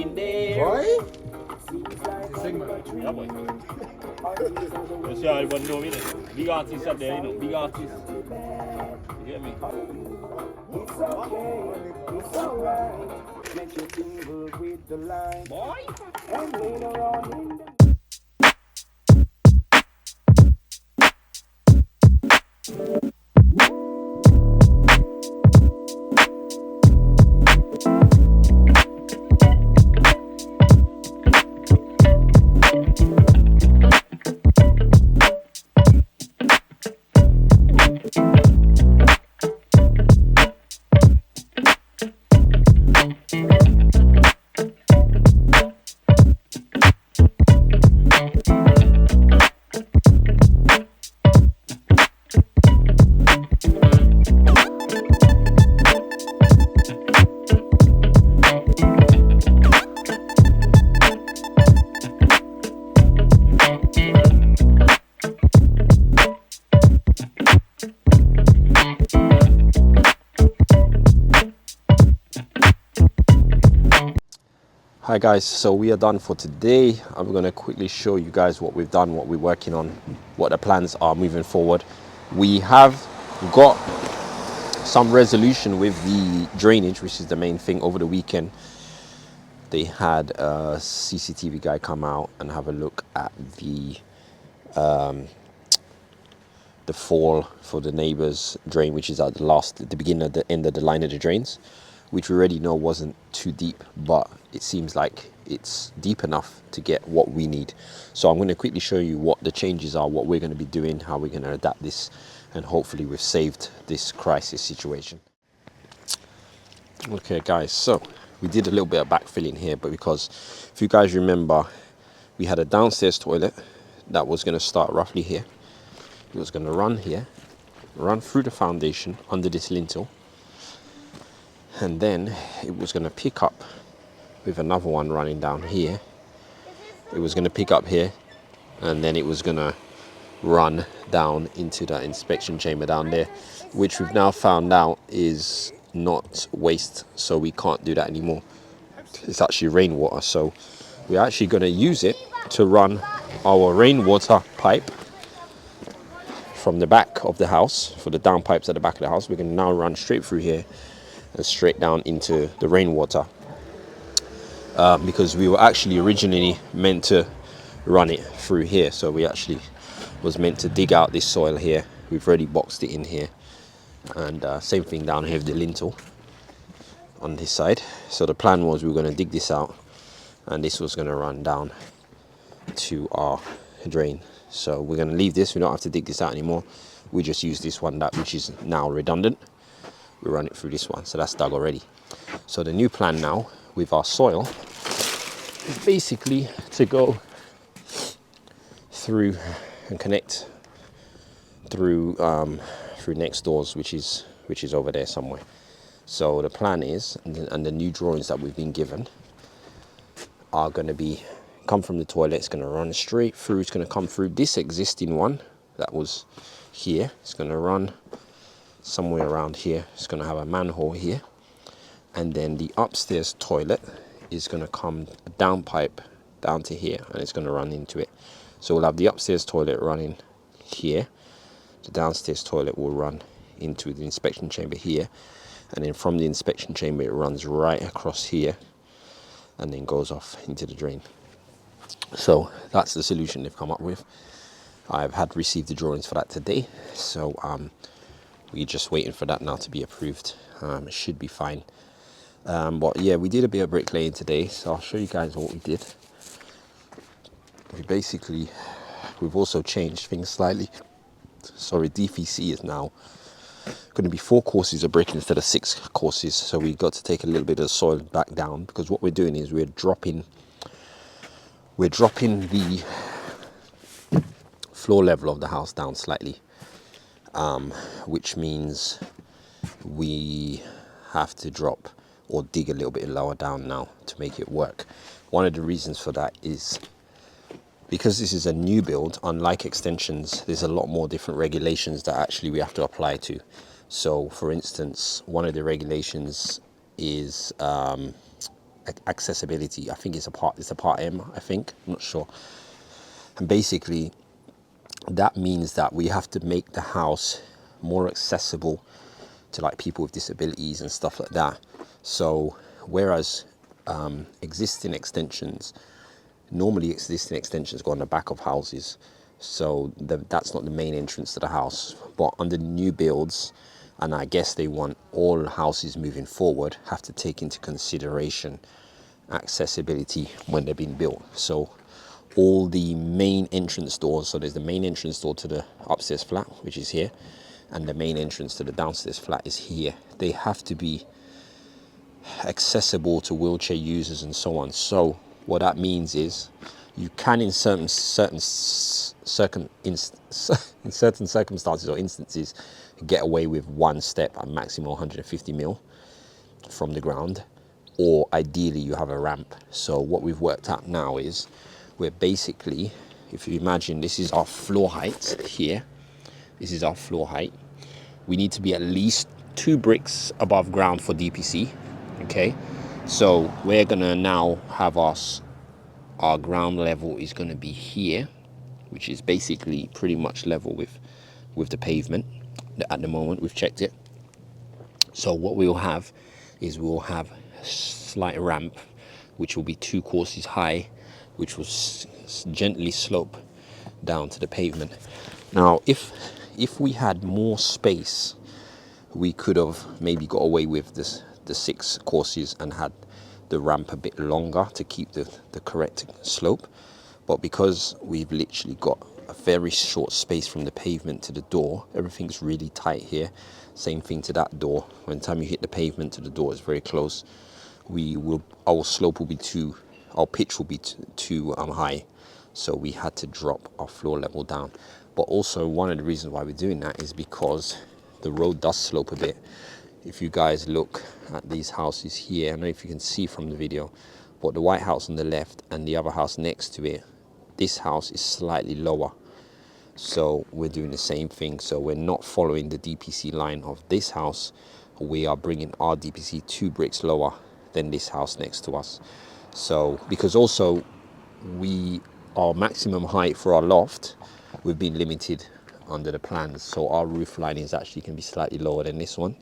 in there. Boy? Yeah, boy. You see how everyone know me then? Big artists up there, you know. Big artists. You get me? It's okay, it's alright. Make you tingle with the line. Boy! And later on in the Hi guys, so we are done for today. I'm going to quickly show you guys what we've done, what we're working on, what the plans are moving forward. We have got some resolution with the drainage, which is the main thing. Over the weekend they had a CCTV guy come out and have a look at the fall for the neighbor's drain, which is at the beginning of the end of the line of the drains, which we already know wasn't too deep, but it seems like it's deep enough to get what we need. So I'm going to quickly show you what the changes are, what we're going to be doing, how we're going to adapt this, and hopefully we've saved this crisis situation. Okay guys, so we did a little bit of backfilling here, but because if you guys remember, we had a downstairs toilet that was going to start roughly here. It was going to run here, run through the foundation under this lintel, and then it was going to pick up with another one running down here. It was going to pick up here, and then it was going to run down into the inspection chamber down there, which we've now found out is not waste, so we can't do that anymore. It's actually rainwater, so we're actually going to use it to run our rainwater pipe from the back of the house, for the down pipes at the back of the house. We can now run straight through here and straight down into the rainwater, because we were actually originally meant to run it through here. So we actually was meant to dig out this soil here. We've already boxed it in here, and same thing down here with the lintel on this side. So the plan was we were going to dig this out, and this was going to run down to our drain. So we're going to leave this. We don't have to dig this out anymore. We just use this one, which is now redundant. We run it through this one, so that's dug already. So the new plan now with our soil is basically to go through and connect through through next doors, which is over there somewhere. So the plan is, and the new drawings that we've been given are going to be come from the toilet. It's going to run straight through. It's going to come through this existing one that was here. It's going to run somewhere around here. It's going to have a manhole here, and then the upstairs toilet is going to come down pipe down to here, and it's going to run into it. So we'll have the upstairs toilet running here. The downstairs toilet will run into the inspection chamber here, and then from the inspection chamber it runs right across here and then goes off into the drain. So that's the solution they've come up with. I've had received the drawings for that today, so we're just waiting for that now to be approved. It should be fine. But yeah, we did a bit of bricklaying today, so I'll show you guys what we did. We've also changed things slightly. Sorry, DVC is now going to be 4 courses of brick instead of 6 courses, so we got to take a little bit of soil back down, because what we're doing is we're dropping the floor level of the house down slightly, which means we have to drop or dig a little bit lower down now to make it work. One of the reasons for that is because this is a new build. Unlike extensions, there's a lot more different regulations that actually we have to apply to. So for instance, one of the regulations is accessibility. I think it's a part M, I think, I'm not sure. And basically that means that we have to make the house more accessible to like people with disabilities and stuff like that. So whereas existing extensions go on the back of houses, so that's not the main entrance to the house. But under new builds, and I guess they want all houses moving forward have to take into consideration accessibility when they're being built. So all the main entrance doors, so there's the main entrance door to the upstairs flat, which is here, and the main entrance to the downstairs flat is here. They have to be accessible to wheelchair users and so on. So what that means is you can in certain circumstances or instances get away with one step at maximum 150 mil from the ground, or ideally you have a ramp. So what we've worked out now is we're basically, if you imagine this is our floor height here, this is our floor height, we need to be at least 2 bricks above ground for DPC. Okay, so we're gonna now have our ground level is gonna be here, which is basically pretty much level with the pavement at the moment. We've checked it. So what we'll have is we'll have a slight ramp, which will be 2 courses high, which will gently slope down to the pavement. Now, if we had more space, we could have maybe got away with the 6 courses and had the ramp a bit longer to keep the correct slope. But because we've literally got a very short space from the pavement to the door, everything's really tight here. Same thing to that door. When the time you hit the pavement to the door, it's very close. Our slope will be our pitch will be too high, so we had to drop our floor level down. But also one of the reasons why we're doing that is because the road does slope a bit. If you guys look at these houses here, I don't know if you can see from the video, but the white house on the left and the other house next to it, this house is slightly lower. So we're doing the same thing. So we're not following the DPC line of this house. We are bringing our DPC 2 bricks lower than this house next to us. So because also our maximum height for our loft, we've been limited under the plans. So our roof line is actually can be slightly lower than this one.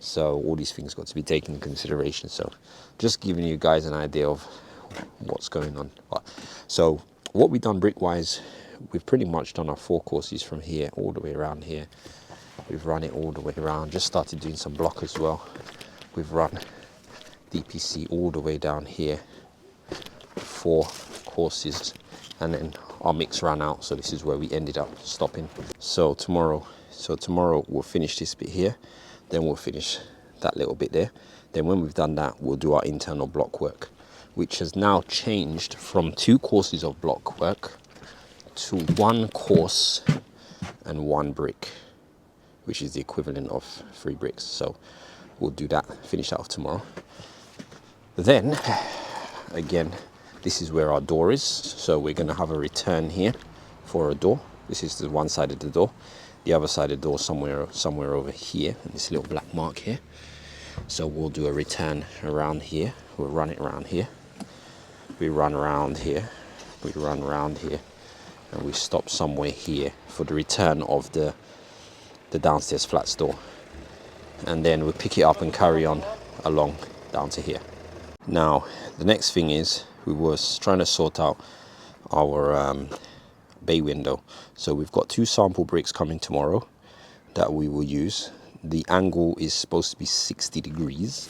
So all these things got to be taken into consideration. So just giving you guys an idea of what's going on. So what we've done brick wise, we've pretty much done our 4 courses from here all the way around here. We've run it all the way around, just started doing some block as well. We've run DPC all the way down here, 4 courses, and then our mix ran out, so this is where we ended up stopping. So tomorrow we'll finish this bit here, then we'll finish that little bit there. Then when we've done that, we'll do our internal block work, which has now changed from 2 courses of block work to 1 course and 1 brick, which is the equivalent of 3 bricks. So we'll do that, finish that off tomorrow. Then again, this is where our door is, so we're going to have a return here for a door. This is the one side of the door. The other side of the door somewhere over here, and this little black mark here. So we'll do a return around here. We'll run it around here. We run around here. We run around here, and we stop somewhere here for the return of the downstairs flats door. And then we'll pick it up and carry on along down to here. Now, the next thing is we was trying to sort out our bay window. So we've got 2 sample bricks coming tomorrow that we will use. The angle is supposed to be 60 degrees.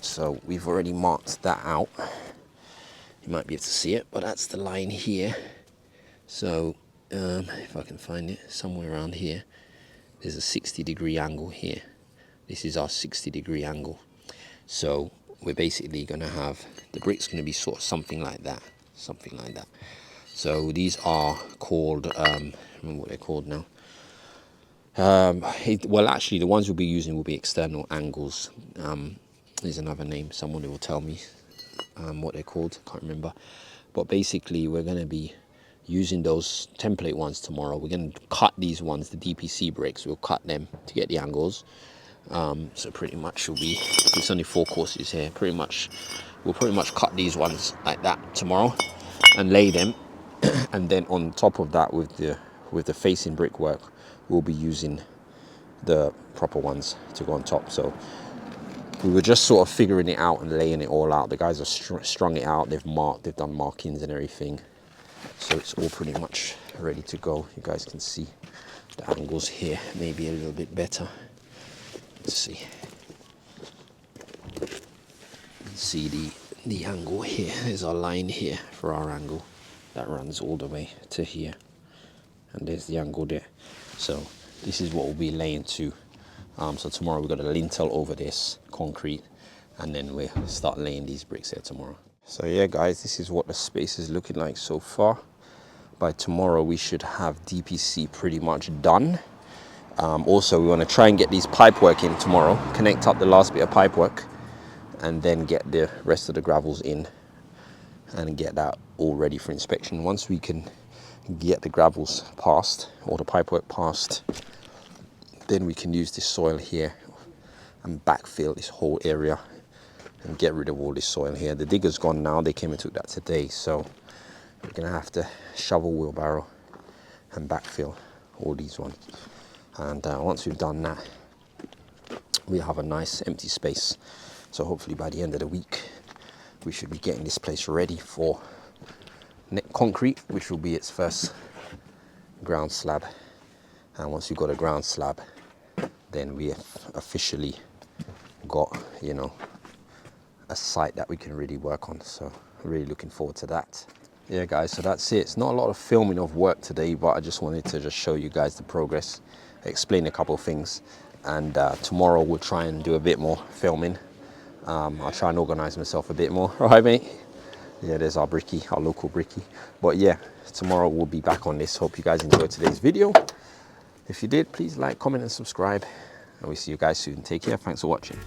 So we've already marked that out. You might be able to see it, but that's the line here. So if I can find it somewhere around here, there's a 60-degree angle here. This is our 60-degree angle. So we're basically going to have the bricks going to be sort of something like that. So these are called, I don't remember what they're called now. Well, actually, the ones we'll be using will be external angles. There's another name. Someone will tell me what they're called. Can't remember. But basically, we're going to be using those template ones tomorrow. We're going to cut these ones, the DPC bricks. We'll cut them to get the angles. So pretty much will be, it's only 4 courses here. Pretty much we'll pretty much cut these ones like that tomorrow and lay them. And then on top of that, with the facing brickwork, we'll be using the proper ones to go on top. So we were just sort of figuring it out and laying it all out. The guys have strung it out. They've done markings and everything. So it's all pretty much ready to go. You guys can see the angles here, maybe a little bit better. Let's see. See the angle here. There's our line here for our angle that runs all the way to here, and there's the angle there. So this is what we'll be laying to. So tomorrow we've got a lintel over this concrete, and then we'll start laying these bricks here tomorrow. So yeah guys, this is what the space is looking like so far. By tomorrow we should have DPC pretty much done. Also we want to try and get these pipe work in tomorrow, connect up the last bit of pipe work, and then get the rest of the gravels in and get that all ready for inspection. Once we can get the gravels passed or the pipework passed, then we can use this soil here and backfill this whole area and get rid of all this soil here. The digger's gone now, they came and took that today, so we're gonna have to shovel, wheelbarrow and backfill all these ones. And once we've done that, we have a nice empty space. So hopefully by the end of the week, we should be getting this place ready for concrete, which will be its first ground slab. And once we've got a ground slab, then we have officially got, you know, a site that we can really work on. So really looking forward to that. Yeah guys, so that's it. It's not a lot of filming of work today, but I just wanted to just show you guys the progress, explain a couple of things, and tomorrow we'll try and do a bit more filming. I'll try and organize myself a bit more. All right, mate? Yeah, there's our brickie, our local brickie. But yeah, tomorrow we'll be back on this. Hope you guys enjoyed today's video. If you did, please like, comment and subscribe, and we'll see you guys soon. Take care. Thanks for watching.